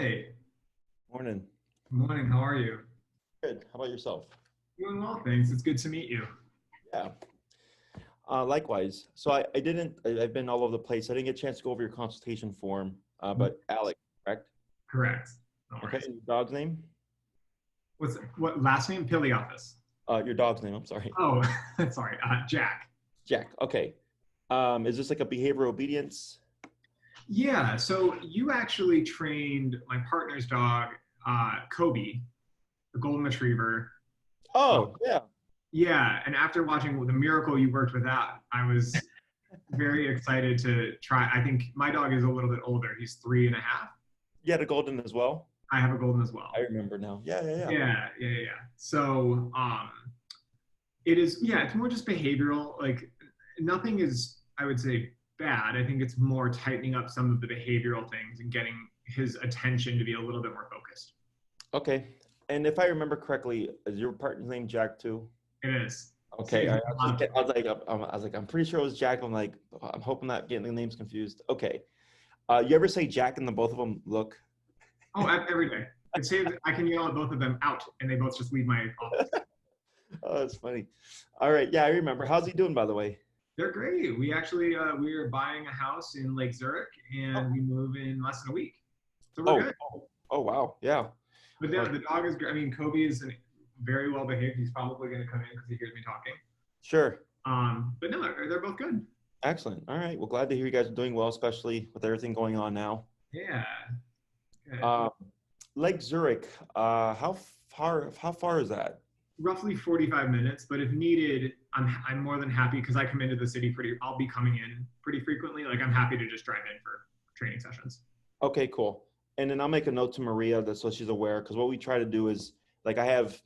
Hey, Morning. good morning. How are you? Good. How about yourself? Doing well, thanks. It's good to meet you. Yeah. Likewise. So I've been all over the place. I didn't get a chance to go over your consultation form, but Alec, correct? Correct. No Okay. worries. And your dog's name? What last name? Piliathus. Your dog's name, I'm sorry. Oh, sorry. Jack. Jack. Okay. Is this like a behavior obedience? Yeah. So you actually trained my partner's dog, Kobe, the golden retriever. Uh, Oh, yeah. yeah. And after watching the miracle you worked with that, I was very excited to try. I think my dog is a little bit older. He's 3.5. You had a golden as well? I have a golden as well. I remember now. Yeah. Yeah. So, it is, yeah, it's more just behavioral. Like, nothing is, I would say, bad. I think it's more tightening up some of the behavioral things and getting his attention to be a little bit more focused. Okay. And if I remember correctly, is your partner's name Jack too? It is. Okay. Saves I a was, lot just of get- I was like, I was like, I'm pretty sure it was Jack. I'm like, I'm hoping not getting the names confused. Okay. You ever say Jack and the both of them look? Oh, every day. It saves, I can yell at both of them out, and they both just leave my office. Oh, that's funny. All right. Yeah, I remember. How's he doing, by the way? They're great. We actually, we are buying a house in Lake Zurich, Oh, and we move in less than a week. So we're oh, good. oh, wow. Yeah. But the dog is great. I mean, Kobe is very well behaved. He's probably going to come in because he hears me talking. Sure. But no, they're both good. Excellent. All right. Well, glad to hear you guys are doing well, especially with everything going on now. Yeah. Good. Lake Zurich, how far is that? Roughly 45 minutes, but if needed, I'm more than happy because I come into the city I'll be coming in pretty frequently. Like I'm happy to just drive in for training sessions. Okay, cool. And then I'll make a note to Maria so she's aware, because what we try to do is, like, I have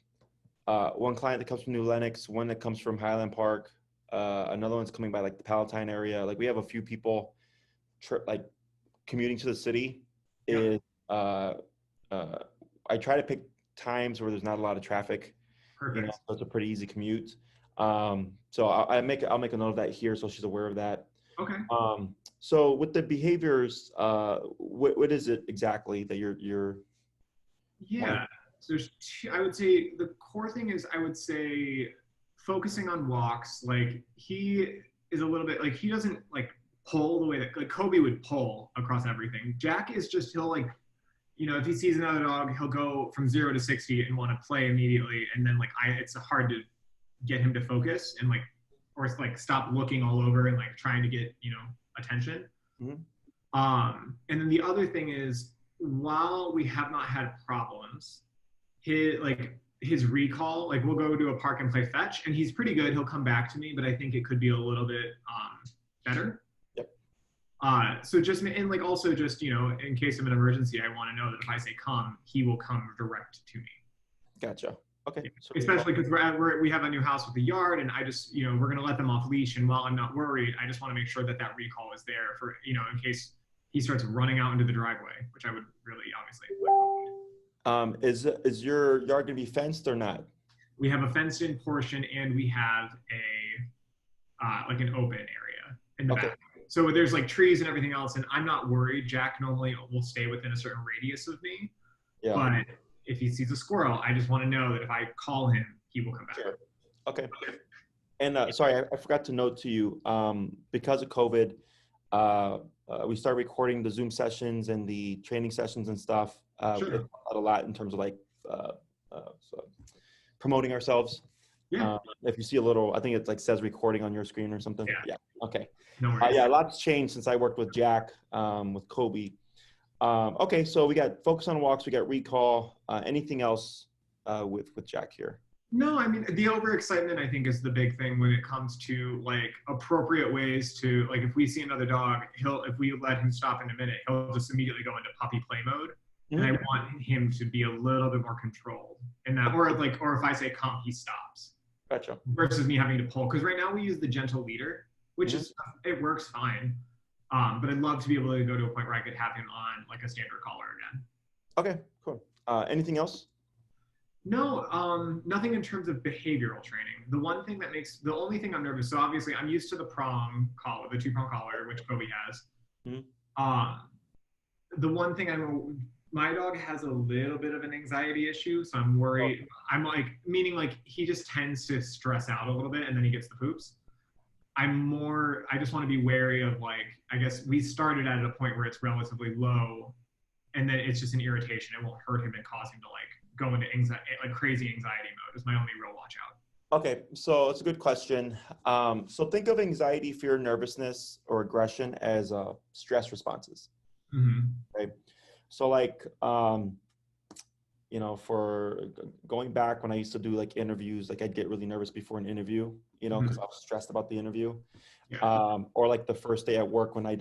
one client that comes from New Lenox, one that comes from Highland Park, another one's coming by like the Palatine area. Like we have a few people like commuting to the city. Yeah. Is I try to pick times where there's not a lot of traffic, Perfect. so it's a pretty easy commute. So I'll make a note of that here so she's aware of that. Okay. So with the behaviors, what is it exactly that you're Yeah. So I would say the core thing is I would say focusing on walks. Like he is a little bit like he doesn't like pull the way that like Kobe would pull across everything. Jack is just he'll like if he sees another dog, he'll go from 0 to 60 and want to play immediately. And then like it's hard to get him to focus and like or like stop looking all over and like trying to get attention. Mhm. And then the other thing is while we have not had problems, his recall, like we'll go to a park and play fetch, and he's pretty good. He'll come back to me, but I think it could be a little bit better. Yep. So just and like also just in case of an emergency, I want to know that if I say come, he will come direct to me. Gotcha. Okay. Yeah. So Especially because we have a new house with a yard, and I just we're gonna let them off leash, and while I'm not worried, I just want to make sure that recall is there for in case he starts running out into the driveway, which I would really obviously. Is your yard gonna be fenced or not? We have a fenced-in portion, and we have like an open area in the back. So there's like trees and everything else, and I'm not worried. Jack normally will stay within a certain radius of me, Yeah. but if he sees a squirrel, I just want to know that if I call him, he will come back. Sure. Okay. And sorry, I forgot to note to you, because of COVID, we started recording the Zoom sessions and the training sessions and stuff. Sure. It helped a lot in terms of like so promoting ourselves. Yeah. If you see a little, I think it like says recording on your screen or something. Yeah. Okay. No worries. Yeah, a lot's changed since I worked with Jack, with Kobe. Okay, so we got focus on walks, we got recall. Anything else with Jack here? No, I mean the overexcitement I think is the big thing when it comes to like appropriate ways to like if we see another dog, if we let him stop in a minute, he'll just immediately go into puppy play mode. Mm-hmm. And I want him to be a little bit more controlled in that, or if I say come, he stops. Gotcha. Versus me having to pull, because right now we use the gentle leader, which Mm-hmm. is it works fine. But I'd love to be able to go to a point where I could have him on like a standard collar again. Okay, cool. Anything else? No, nothing in terms of behavioral training. The only thing I'm nervous. So obviously I'm used to the prong collar, the 2-prong collar, which Kobe has. Mm-hmm. The one thing I'm my dog has a little bit of an anxiety issue, so I'm worried. I'm like, meaning like he just tends to stress out a little bit and then he gets the poops. I just want to be wary of like, I guess we started at a point where it's relatively low and then it's just an irritation. It won't hurt him and cause him to like go into anxiety, like crazy anxiety mode is my only real watch out. Okay, so it's a good question. So think of anxiety, fear, nervousness, or aggression as stress responses. Mm-hmm. Okay, so like for going back when I used to do like interviews, like I'd get really nervous before an interview, because I was stressed about the interview. Yeah. Or like the first day at work when we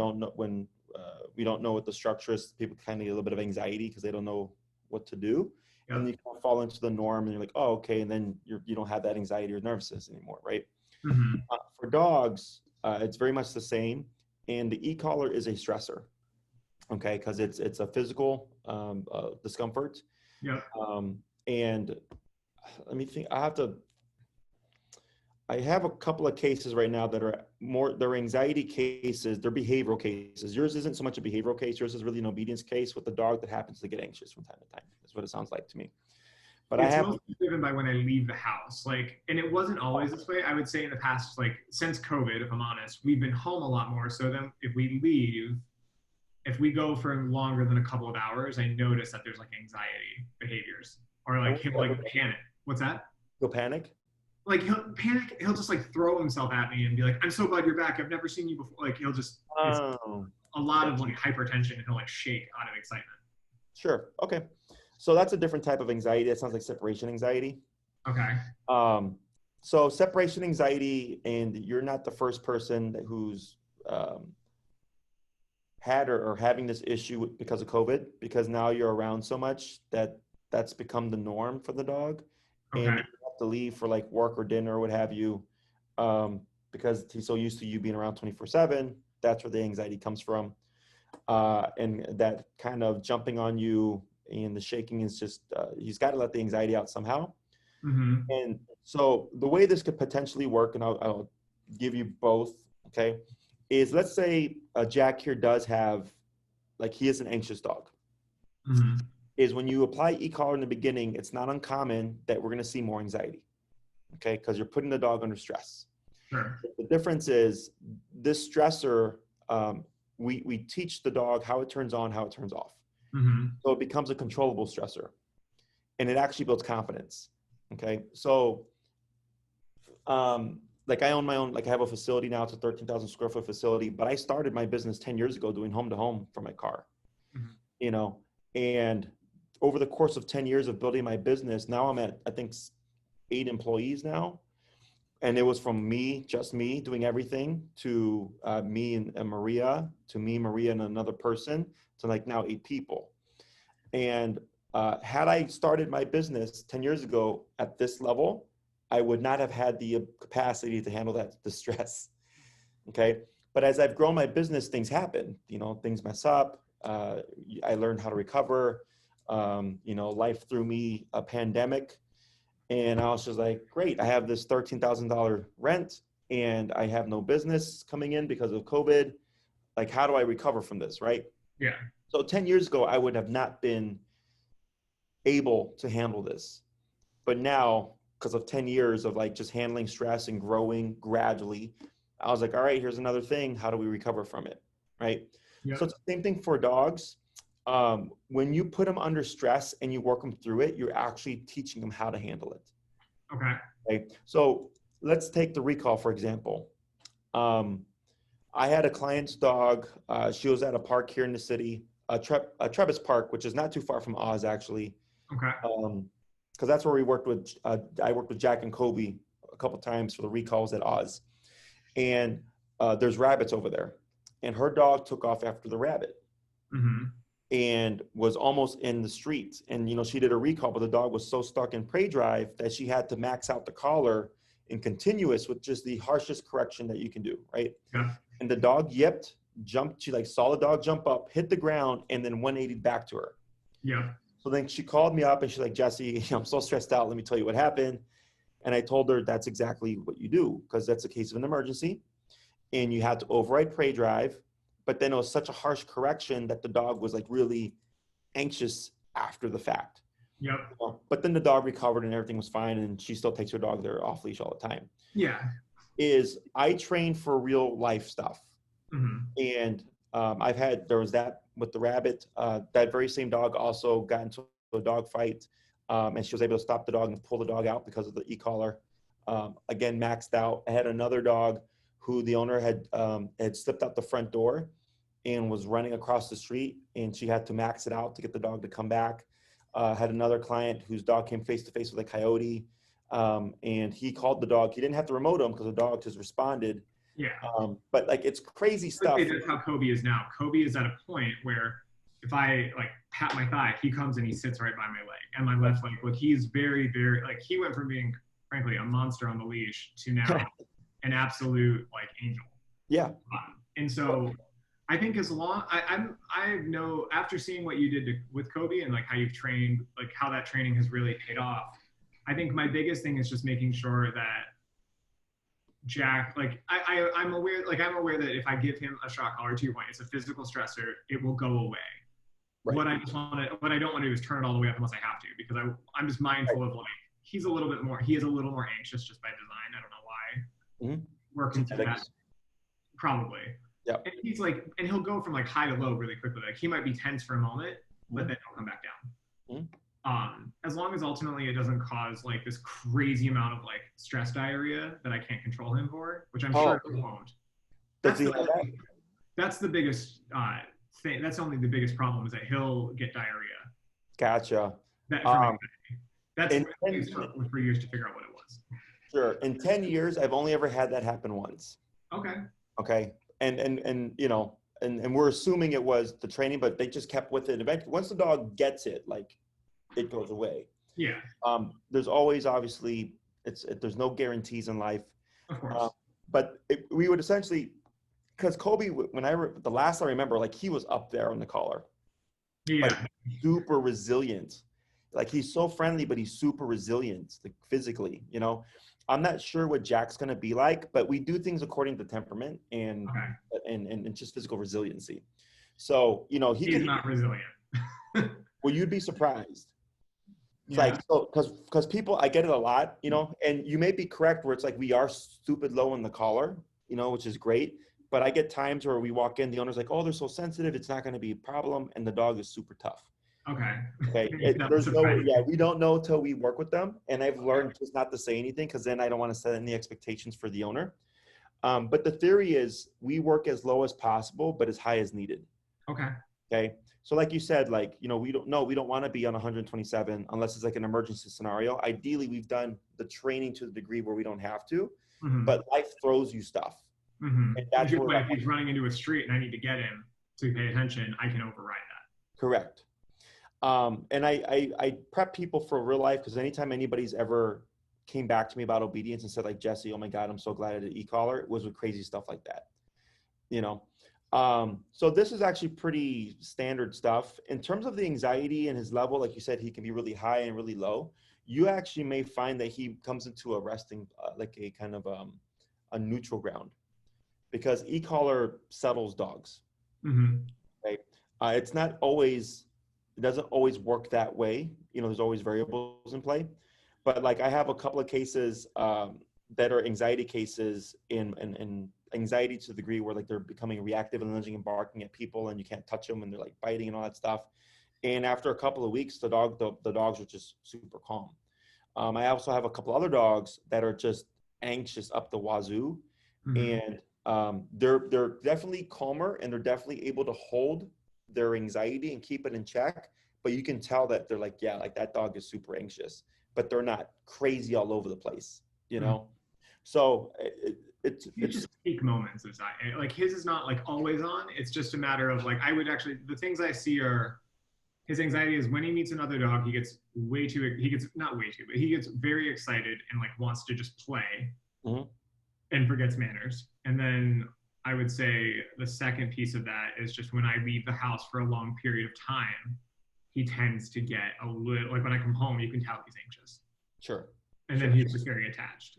don't know what the structure is, people kind of get a little bit of anxiety because they don't know what to do. Yeah. And you kind of fall into the norm and you're like, oh, okay. And then you don't have that anxiety or nervousness anymore, right? Mm-hmm. For dogs, it's very much the same. And the e-collar is a stressor, okay? Because it's a physical discomfort. Yeah. And let me think, I have a couple of cases right now that are they're anxiety cases, they're behavioral cases. Yours isn't so much a behavioral case. Yours is really an obedience case with a dog that happens to get anxious from time to time. That's what it sounds like to me. But it's mostly driven by when I leave the house. Like, and it wasn't always this way. I would say in the past, like since COVID, if I'm honest, we've been home a lot more. So then if we go for longer than a couple of hours, I notice that there's like anxiety behaviors or like he'll like panic. What's that? He'll panic? Like he'll panic. He'll just like throw himself at me and be like, "I'm so glad you're back. I've never seen you before." Like he'll just it's a lot of like hypertension and he'll like shake out of excitement. Sure. Okay. So that's a different type of anxiety. That sounds like separation anxiety. Okay. So separation anxiety, and you're not the first person who's had or having this issue because of COVID, because now you're around so much that's become the norm for the dog. Okay. And you have to leave for like work or dinner or what have you, because he's so used to you being around 24/7. That's where the anxiety comes from. And that kind of jumping on you and the shaking is just, he's got to let the anxiety out somehow. Mm-hmm. And so the way this could potentially work, and I'll give you both, okay, is let's say Jack here does have, like he is an anxious dog. Mm-hmm. Is when you apply e-collar in the beginning, it's not uncommon that we're going to see more anxiety, okay, because you're putting the dog under stress. Sure. The difference is this stressor, we teach the dog how it turns on, how it turns off. Mm-hmm. So it becomes a controllable stressor, and it actually builds confidence. Okay. So, like I own my own, like I have a facility now. It's a 13,000 square foot facility, but I started my business 10 years ago doing home to home from my car, mm-hmm. And over the course of 10 years of building my business, now I'm at, I think 8 employees now. And it was from just me doing everything to me and Maria, to me, Maria, and another person, to like now 8 people. And had I started my business 10 years ago at this level, I would not have had the capacity to handle the stress. Okay. But as I've grown my business, things happen, things mess up. I learned how to recover. Life threw me a pandemic. And I was just like, great, I have this $13,000 rent and I have no business coming in because of COVID. Like, how do I recover from this, right? Yeah. So 10 years ago, I would have not been able to handle this. But now, because of 10 years of like just handling stress and growing gradually, I was like, all right, here's another thing. How do we recover from it, right? Yep. So it's the same thing for dogs. When you put them under stress and you work them through it, you're actually teaching them how to handle it. Okay. Right? So let's take the recall, for example. I had a client's dog. She was at a park here in the city, Travis Park, which is not too far from Oz, actually. Okay. Because that's where we worked with, I worked with Jack and Kobe a couple times for the recalls at Oz. And there's rabbits over there. And her dog took off after the rabbit. Mm-hmm. And was almost in the streets. And, she did a recall, but the dog was so stuck in prey drive that she had to max out the collar in continuous with just the harshest correction that you can do, right? Yeah. And the dog yipped, jumped. She like saw the dog jump up, hit the ground, and then 180 back to her. Yeah. So then she called me up and she's like, Jesse, I'm so stressed out. Let me tell you what happened. And I told her that's exactly what you do, because that's a case of an emergency. And you had to override prey drive. But then it was such a harsh correction that the dog was like really anxious after the fact. Yep. But then the dog recovered and everything was fine, and she still takes her dog there off leash all the time. Yeah. Is I train for real life stuff. And there was that with the rabbit. That very same dog also got into a dog fight, and she was able to stop the dog and pull the dog out because of the e-collar. Again, maxed out. I had another dog who the owner had slipped out the front door and was running across the street, and she had to max it out to get the dog to come back. Had another client whose dog came face to face with a coyote, and he called the dog. He didn't have to remote him because the dog just responded. Yeah. But like, it's crazy stuff. That's how Kobe is now. Kobe is at a point where if I like pat my thigh, he comes and he sits right by my leg and my left leg. Like, he's very, very, like, he went from being, frankly, a monster on the leash to now an absolute like angel. Yeah. And so I think as long I know, after seeing what you did with Kobe and like how you've trained, like how that training has really paid off, I think my biggest thing is just making sure that Jack, like I'm aware that if I give him a shock collar, to your point, it's a physical stressor, it will go away. Right. What I don't want to do is turn it all the way up unless I have to, because I'm just mindful of like, he is a little more anxious just by design. I don't know why. Works into that. Probably. Yeah. And he's like, and he'll go from like high to low really quickly. Like, he might be tense for a moment, but then he'll come back down. As long as ultimately it doesn't cause like this crazy amount of like stress diarrhea that I can't control him for, which I'm sure it won't. That's the biggest thing. That's only the biggest problem, is that he'll get diarrhea. Gotcha. That's for years to figure out what it was. Sure. In 10 years, I've only ever had that happen once. Okay. And you know, and we're assuming it was the training, but they just kept with it. Eventually, once the dog gets it, like, it goes away. Yeah. There's always, obviously, there's no guarantees in life. Of course. But we would essentially, because Kobe, the last I remember, like, he was up there on the collar. Yeah. Like, super resilient. Like, he's so friendly, but he's super resilient, like, physically, you know. I'm not sure what Jack's going to be like, but we do things according to temperament and just physical resiliency. So, you know, he's not resilient. Well, you'd be surprised. Yeah. Like, so, because people, I get it a lot, you know, and you may be correct where it's like, we are stupid low in the collar, you know, which is great. But I get times where we walk in, the owner's like, oh, they're so sensitive, it's not going to be a problem. And the dog is super tough. Okay. We don't know till we work with them. And I've learned just not to say anything, because then I don't want to set any expectations for the owner. But the theory is we work as low as possible, but as high as needed. Okay. So like you said, like, you know, we don't want to be on 127 unless it's like an emergency scenario. Ideally, we've done the training to the degree where we don't have to, but life throws you stuff. And that's where if he's running into a street and I need to get him to pay attention, I can override that. Correct. And I prep people for real life, because anytime anybody's ever came back to me about obedience and said, like, Jesse, oh my God, I'm so glad I did e-collar, it was with crazy stuff like that, you know? So this is actually pretty standard stuff. In terms of the anxiety and his level, like you said, he can be really high and really low. You actually may find that he comes into a resting, like a kind of a neutral ground, because e-collar settles dogs. Right? It doesn't always work that way. You know, there's always variables in play. But like, I have a couple of cases that are anxiety cases in anxiety to the degree where like they're becoming reactive and lunging and barking at people, and you can't touch them, and they're like biting and all that stuff. And after a couple of weeks, the dogs are just super calm. I also have a couple other dogs that are just anxious up the wazoo, and they're definitely calmer, and they're definitely able to hold their anxiety and keep it in check. But you can tell that they're like, yeah, like, that dog is super anxious, but they're not crazy all over the place, you know? So it's just peak moments of anxiety. Like, his is not like always on. It's just a matter of like, the things I see are, his anxiety is when he meets another dog, he gets very excited and like wants to just play and forgets manners. And then I would say the second piece of that is just when I leave the house for a long period of time, he tends to get a little, like, when I come home, you can tell he's anxious. Sure. And then he's just very attached.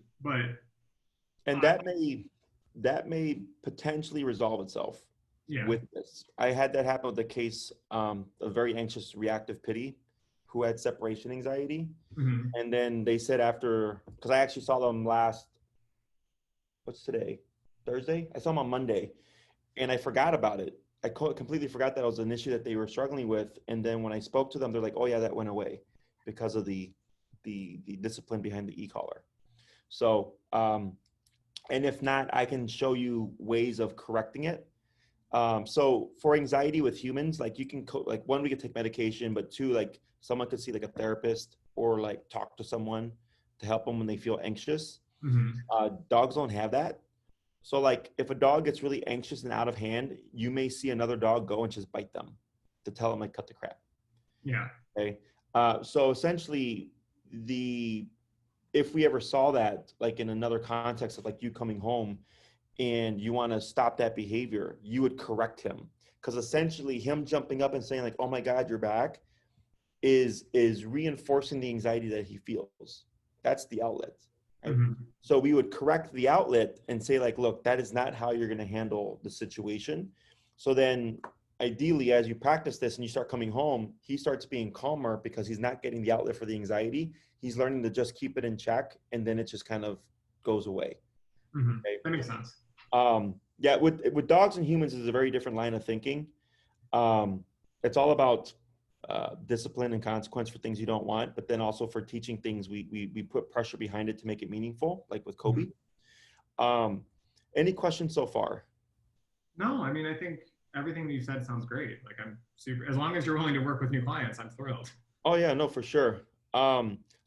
And that may potentially resolve itself. Yeah. with this. I had that happen with a case, a very anxious reactive pity who had separation anxiety. Mm-hmm. And then they said after, because I actually saw them last, what's today? Thursday? I saw them on Monday and I forgot about it. I completely forgot that it was an issue that they were struggling with. And then when I spoke to them, they're like, oh yeah, that went away because of the discipline behind the e-collar. So, and if not, I can show you ways of correcting it. So for anxiety with humans, like you can like one, we could take medication, but two, like someone could see like a therapist or like talk to someone to help them when they feel anxious. Mm-hmm. Dogs don't have that. So like if a dog gets really anxious and out of hand, you may see another dog go and just bite them to tell them like cut the crap. Yeah. Okay. So essentially if we ever saw that like in another context of like you coming home and you want to stop that behavior, you would correct him. Because essentially him jumping up and saying like, oh my God, you're back is reinforcing the anxiety that he feels. That's the outlet. Right? Mm-hmm. So we would correct the outlet and say like, look, that is not how you're going to handle the situation. So then ideally, as you practice this and you start coming home, he starts being calmer because he's not getting the outlet for the anxiety. He's learning to just keep it in check and then it just kind of goes away. Mm-hmm. Okay? That makes sense. Yeah, with dogs and humans is a very different line of thinking. It's all about discipline and consequence for things you don't want, but then also for teaching things, we put pressure behind it to make it meaningful, like with Kobe. Mm-hmm. Any questions so far? No, I mean, I think everything that you said sounds great. Like I'm super, as long as you're willing to work with new clients, I'm thrilled. Oh yeah, no, for sure.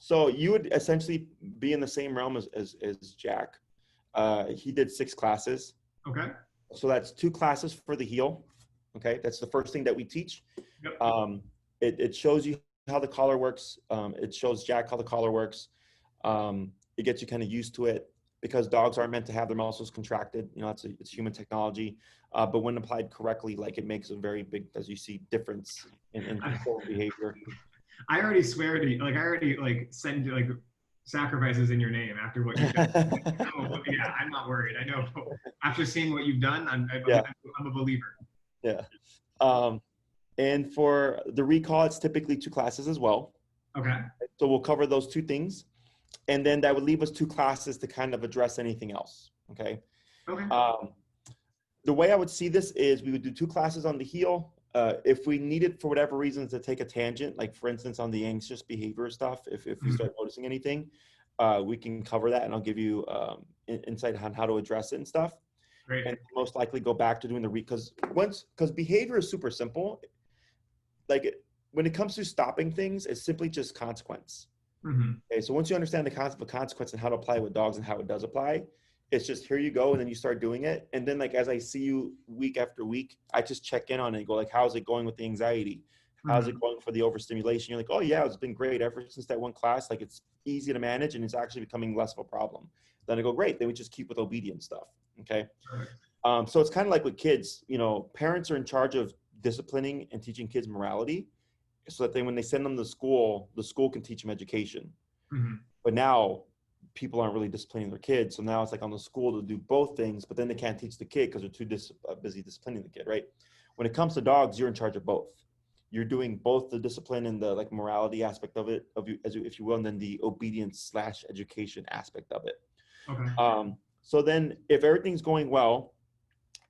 So you would essentially be in the same realm as Jack. He did 6 classes. Okay. So that's 2 classes for the heel. Okay, that's the first thing that we teach. Yep. It shows you how the collar works. It shows Jack how the collar works. It gets you kind of used to it because dogs aren't meant to have their muscles contracted. You know, it's human technology. But when applied correctly, like it makes a very big, as you see, difference in control behavior. I already swear to you, like I already like send like sacrifices in your name after what you've done. Yeah, I'm not worried. I know after seeing what you've done, I'm a believer. Yeah. And for the recall, it's typically 2 classes as well. Okay. So we'll cover those 2 things. And then that would leave us 2 classes to kind of address anything else. Okay. Okay. The way I would see this is we would do 2 classes on the heel. If we needed for whatever reasons to take a tangent, like for instance, on the anxious behavior stuff, if we start noticing anything, we can cover that and I'll give you insight on how to address it and stuff. Great. And most likely go back to doing because behavior is super simple. Like when it comes to stopping things, it's simply just consequence. Mm-hmm. Okay, so once you understand the concept of consequence and how to apply it with dogs and how it does apply, it's just here you go, and then you start doing it. And then like as I see you week after week, I just check in on it and go like, how's it going with the anxiety? How's it going for the overstimulation? You're like, oh yeah, it's been great ever since that one class. Like it's easy to manage and it's actually becoming less of a problem. Then I go, great. Then we just keep with obedience stuff. Okay. So it's kind of like with kids, you know, parents are in charge of disciplining and teaching kids morality so that when they send them to school, the school can teach them education. Mm-hmm. But now people aren't really disciplining their kids. So now it's like on the school to do both things, but then they can't teach the kid because they're too busy disciplining the kid, right? When it comes to dogs, you're in charge of both. You're doing both the discipline and the like morality aspect of it, if you will, and then the obedience / education aspect of it. Okay. So then if everything's going well,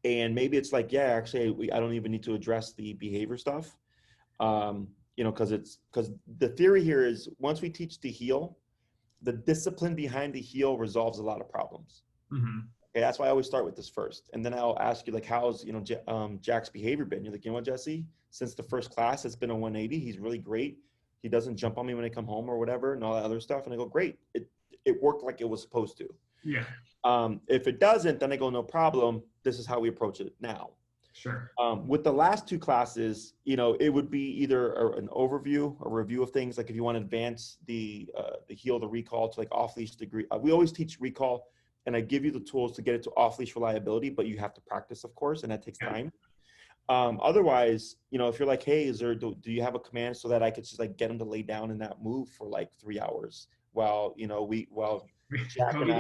and maybe it's like, yeah, actually, I don't even need to address the behavior stuff, you know, because the theory here is once we teach the heel, the discipline behind the heel resolves a lot of problems. Mm-hmm. Okay, that's why I always start with this first, and then I'll ask you like, how's Jack's behavior been? You're like, you know what, Jesse? Since the first class, it's been a 180. He's really great. He doesn't jump on me when I come home or whatever, and all that other stuff. And I go, great. It worked like it was supposed to. Yeah. If it doesn't, then I go, no problem. This is how we approach it now. Sure. With the last 2 classes, you know, it would be either an overview, a review of things. Like if you want to advance the heel, the recall to like off-leash degree. We always teach recall, and I give you the tools to get it to off-leash reliability, but you have to practice, of course, and that takes time. Otherwise, you know, if you're like, hey, do you have a command so that I could just like get him to lay down and not move for like 3 hours while, you know, Jack and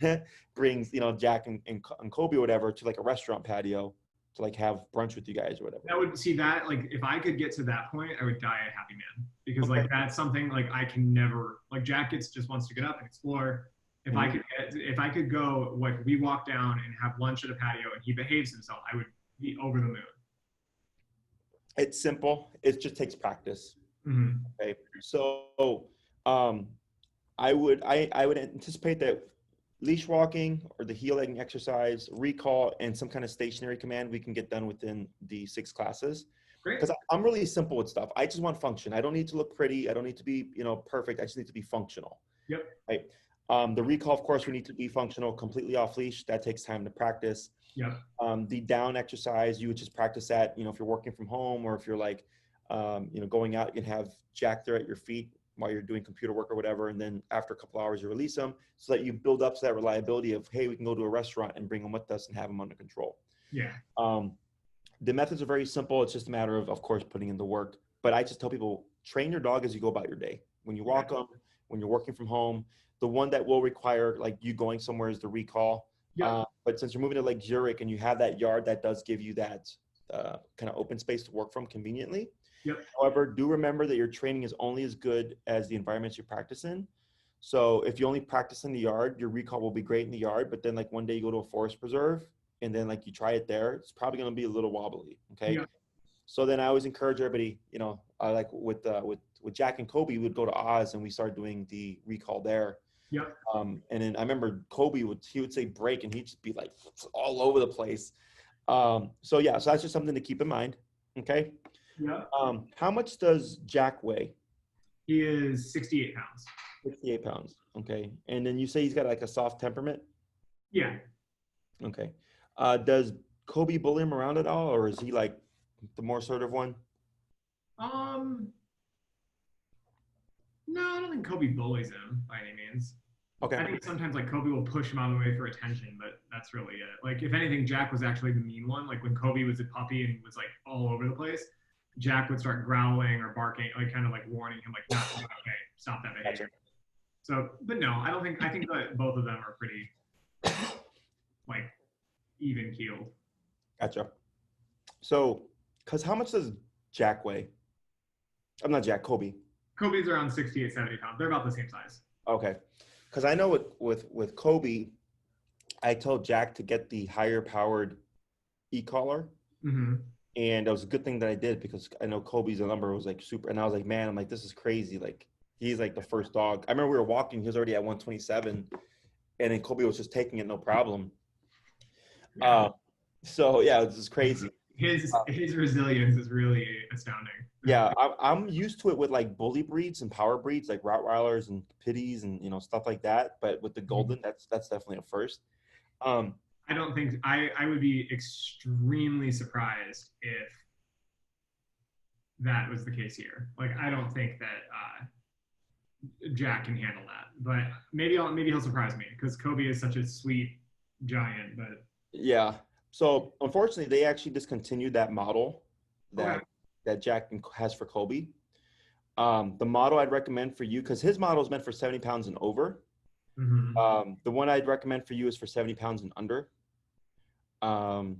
I brings, you know, Jack and Kobe or whatever to like a restaurant patio to like have brunch with you guys or whatever. That would see that like if I could get to that point, I would die a happy man because Okay. like that's something like I can never like Jack just wants to get up and explore. If I could go like we walk down and have lunch at a patio and he behaves himself, I would be over the moon. It's simple. It just takes practice. Mm-hmm. Okay. So I would anticipate that leash walking or the heel legging exercise, recall, and some kind of stationary command we can get done within the 6 classes. Great. Because I'm really simple with stuff. I just want function. I don't need to look pretty. I don't need to be, perfect. I just need to be functional. Yep. Right. The recall, of course, we need to be functional, completely off leash. That takes time to practice. Yep. The down exercise, you would just practice that, if you're working from home or if you're like, going out, you can have Jack there at your feet while you're doing computer work or whatever. And then after a couple hours, you release them so that you build up to that reliability of, hey, we can go to a restaurant and bring them with us and have them under control. Yeah. The methods are very simple. It's just a matter of course, putting in the work. But I just tell people, train your dog as you go about your day. When you walk them, when you're working from home, the one that will require like you going somewhere is the recall. Yeah. But since you're moving to Lake Zurich and you have that yard, that does give you that kind of open space to work from conveniently. Yep. However, do remember that your training is only as good as the environments you practice in. So if you only practice in the yard, your recall will be great in the yard, but then like one day you go to a forest preserve and then like you try it there, it's probably going to be a little wobbly. Okay. Yeah. So then I always encourage everybody, I like with Jack and Kobe, we would go to Oz and we started doing the recall there. Yep. And then I remember Kobe would say break and he'd just be like all over the place. So that's just something to keep in mind. Okay. Yeah. How much does Jack weigh? He is 68 pounds. 68 pounds. Okay. And then you say he's got like a soft temperament? Yeah. Okay. Does Kobe bully him around at all, or is he like the more assertive one? No, I don't think Kobe bullies him by any means. Okay. I think sometimes like Kobe will push him out of the way for attention, but that's really it. Like if anything, Jack was actually the mean one. Like when Kobe was a puppy and he was like all over the place, Jack would start growling or barking, like kind of like warning him, like, no, okay, stop that behavior. Gotcha. So, but no, I think that both of them are pretty like even keeled. Gotcha. So, because how much does Jack weigh? I'm not Jack, Kobe. Kobe's around 68, 70 pounds. They're about the same size. Okay. Because I know with Kobe, I told Jack to get the higher powered e-collar. Mm-hmm. And it was a good thing that I did because I know Kobe's number was like super. And I was like, man, I'm like, this is crazy. Like, he's like the first dog. I remember we were walking, he was already at 127. And then Kobe was just taking it no problem. Yeah. So, yeah, this is crazy. His resilience is really astounding. Yeah, I'm used to it with like bully breeds and power breeds like Rottweilers and Pitties and stuff like that. But with the Golden, that's definitely a first. I don't think I would be extremely surprised if that was the case here. Like I don't think that Jack can handle that. But maybe he'll surprise me because Kobe is such a sweet giant. But yeah. So unfortunately, they actually discontinued that model that Jack has for Kobe. The model I'd recommend for you, because his model is meant for 70 pounds and over. Mm-hmm. The one I'd recommend for you is for 70 pounds and under. And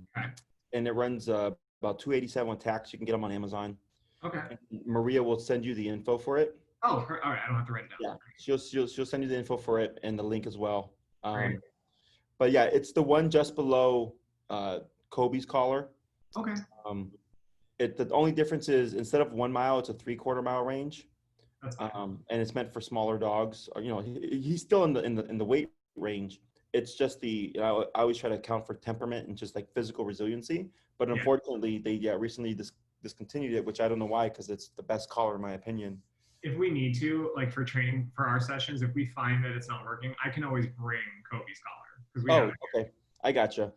it runs about $287 with tax. You can get them on Amazon. Okay. And Maria will send you the info for it. Oh, all right. I don't have to write it down. Yeah, she'll send you the info for it and the link as well. But yeah, it's the one just below Kobe's collar. Okay. The only difference is instead of 1 mile, it's a 3/4 mile range. That's and it's meant for smaller dogs. He's still in the weight range. It's just I always try to account for temperament and just like physical resiliency. But unfortunately, they recently discontinued it, which I don't know why, because it's the best collar in my opinion. If we need to, like for training for our sessions, if we find that it's not working, I can always bring Kobe's collar. Okay, I gotcha.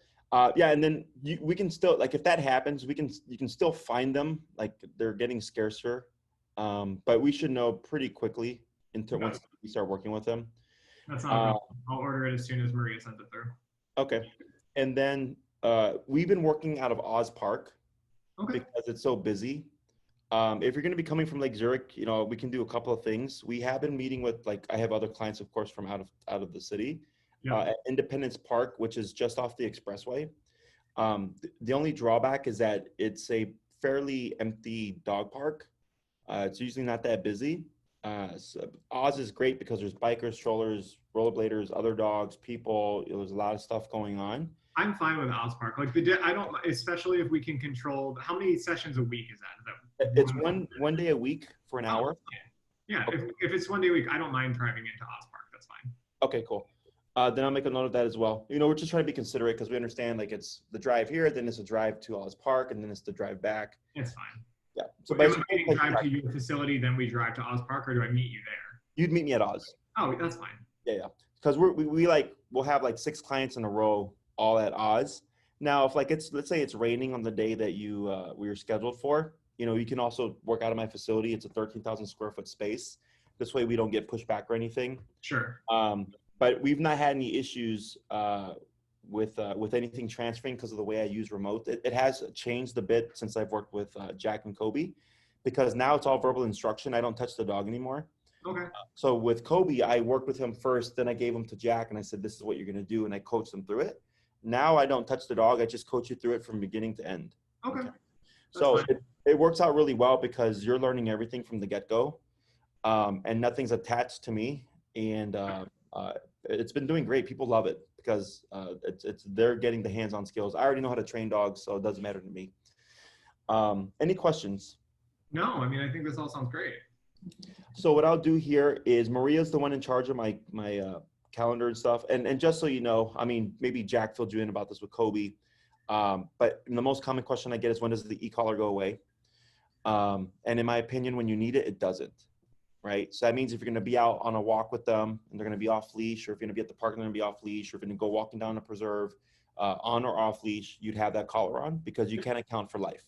Yeah, and then we can still, like, if that happens, you can still find them. Like they're getting scarcer, but we should know pretty quickly once we start working with them. That's not. I'll order it as soon as Maria sends it through. Okay, and then we've been working out of Oz Park because it's so busy. If you're going to be coming from Lake Zurich, we can do a couple of things. We have been meeting with, like, I have other clients, of course, from out of the city. At Independence Park, which is just off the expressway. The only drawback is that it's a fairly empty dog park. It's usually not that busy. So Oz is great because there's bikers, strollers, rollerbladers, other dogs, people. There's a lot of stuff going on. I'm fine with Oz Park. Like I don't, especially if we can control. How many sessions a week is that? It's one day a week for an hour. Yeah, okay. If it's 1 day a week, I don't mind driving into Oz Park. That's fine. Okay, cool. Then I'll make a note of that as well. We're just trying to be considerate because we understand like it's the drive here, then it's a drive to Oz Park, and then it's the drive back. It's fine. Yeah. So if we drive to your facility, then we drive to Oz Park, or do I meet you there? You'd meet me at Oz. Oh, that's fine. Yeah. Because we'll have like 6 clients in a row all at Oz. Now, if like let's say it's raining on the day that we were scheduled for, you can also work out of my facility. It's a 13,000 square foot space. This way we don't get pushed back or anything. Sure. But we've not had any issues with anything transferring because of the way I use remote. It has changed a bit since I've worked with Jack and Kobe, because now it's all verbal instruction. I don't touch the dog anymore. Okay. So with Kobe, I worked with him first, then I gave him to Jack and I said, this is what you're going to do. And I coached him through it. Now I don't touch the dog. I just coach you through it from beginning to end. Okay. So it works out really well because you're learning everything from the get-go, and nothing's attached to me. And it's been doing great. People love it because they're getting the hands-on skills. I already know how to train dogs, so it doesn't matter to me. Any questions? No, I mean, I think this all sounds great. So what I'll do here is Maria's the one in charge of my calendar and stuff. And just so you know, I mean, maybe Jack filled you in about this with Kobe. But the most common question I get is, when does the e-collar go away? And in my opinion, when you need it, it doesn't. Right? So that means if you're going to be out on a walk with them and they're going to be off leash, or if you're going to be at the park and they're going to be off leash, or if you're going to go walking down a preserve on or off leash, you'd have that collar on because you can't account for life.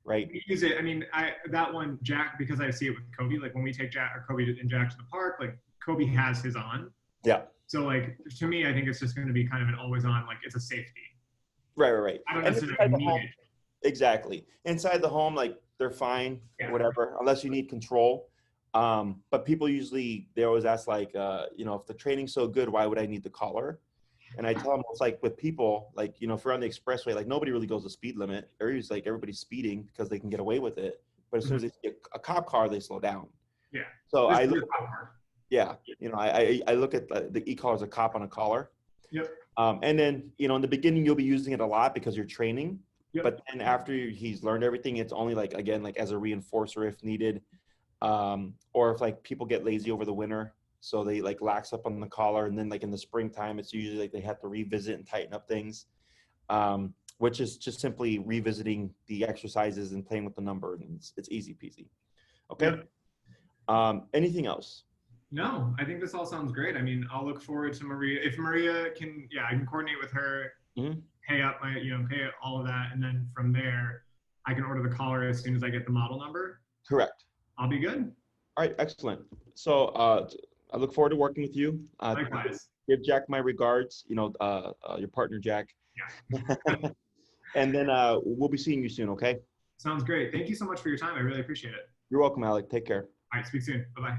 Right? We use it. I mean, that one, Jack, because I see it with Kobe, like when we take Jack or Kobe and Jack to the park, like Kobe has his on. Yeah. So like, to me, I think it's just going to be kind of an always on, like it's a safety. Right. I don't necessarily need it. Exactly. Inside the home, like they're fine, whatever, unless you need control. But people usually, they always ask like, if the training's so good, why would I need the collar? And I tell them, it's like with people, like, if we're on the expressway, like nobody really goes the speed limit. Everybody's speeding because they can get away with it. But as soon as they see a cop car, they slow down. Yeah. So I look at the e-collar as a cop on a collar. Yep. And then, in the beginning, you'll be using it a lot because you're training. Yep. But then after he's learned everything, it's only like as a reinforcer if needed. Or if like people get lazy over the winter, so they like lax up on the collar, and then like in the springtime, it's usually like they have to revisit and tighten up things, which is just simply revisiting the exercises and playing with the number, and it's easy peasy. Okay. Yep. Anything else? No, I think this all sounds great. I mean, I'll look forward to Maria. If Maria can, I can coordinate with her, pay all of that, and then from there, I can order the collar as soon as I get the model number. Correct. I'll be good. All right, excellent. So I look forward to working with you. Likewise. Give Jack my regards, your partner, Jack. Yeah. And then we'll be seeing you soon, okay? Sounds great. Thank you so much for your time. I really appreciate it. You're welcome, Alec. Take care. All right, speak soon. Bye-bye.